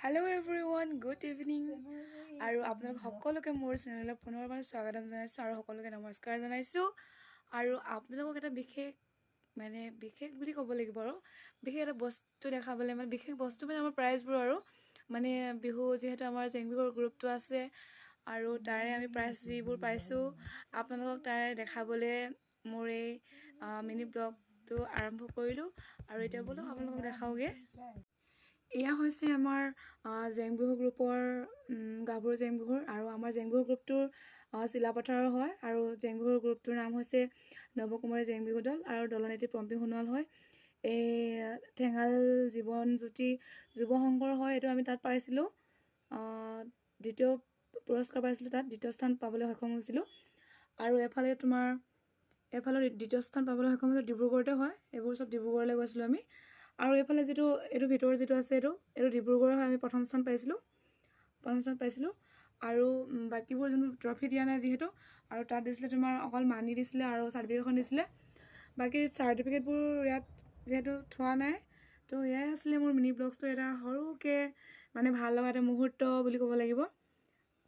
Hello everyone, good evening. আৰু আপোনালোক সকলোকে মোৰ চেনেলত পুনৰবাৰ স্বাগতম জনাইছো আৰু সকলোকে নমস্কাৰ জনাইছো আৰু আপোনালোকক এটা বিশেষ বুলি ক'ব লাগিব আৰু বিশেষ এটা বস্তু দেখাবলৈ বিশেষ বস্তু আমাৰ প্ৰাইজবোৰ আৰু বিহু যেহেতু আমাৰ জেং বিহুৰ গ্ৰুপটো আছে আৰু তাৰে আমি প্ৰাইজ যিবোৰ পাইছো আপোনালোকক তাৰে দেখাবলৈ মোৰ এই মিনি ব্লগটো আৰম্ভ কৰিলো আৰু এতিয়া বলো আপোনালোকক দেখাওগে এয়া হৈছে আমাৰ জেং বিহু গ্ৰুপৰ গাভৰু জেং বিহুৰ আৰু আমাৰ জেং বিহু গ্ৰুপটোৰ চিলাপথাৰৰ হয় আৰু জেং বিহুৰ গ্ৰুপটোৰ নাম হৈছে নাবাকুমাৰি জেং বিহু দল আৰু দলনেত্ৰী পম্পী সোণোৱাল হয় এই ঠেঙাল জীৱন জ্যোতি যুৱ সংঘৰ হয় এইটো আমি তাত পাইছিলোঁ দ্বিতীয় পুৰস্কাৰ পাইছিলোঁ তাত দ্বিতীয় স্থান পাবলৈ সক্ষম হৈছিলোঁ আৰু এফালে দ্বিতীয় স্থান পাবলৈ সক্ষম হৈছিলোঁ ডিব্ৰুগড়তে হয় এইবোৰ চব ডিব্ৰুগড়লৈ গৈছিলোঁ আমি আৰু এইফালে এইটো ভিতৰৰ যিটো আছে এইটো ডিব্ৰুগড়ৰ হয় আমি প্ৰথম স্থান পাইছিলোঁ আৰু বাকীবোৰ যোনটো ট্ৰফি দিয়া নাই যিহেতু আৰু তাত দিছিলে তোমাৰ অকল মানি দিছিলে আৰু চাৰ্টিফিকেটখন দিছিলে বাকী চাৰ্টিফিকেটবোৰ ইয়াত যিহেতু থোৱা নাই তো এয়াই আছিলে মোৰ মিনি ব্লগছটো এটা সৰুকৈ ভাল লগা এটা মুহূৰ্ত বুলি ক'ব লাগিব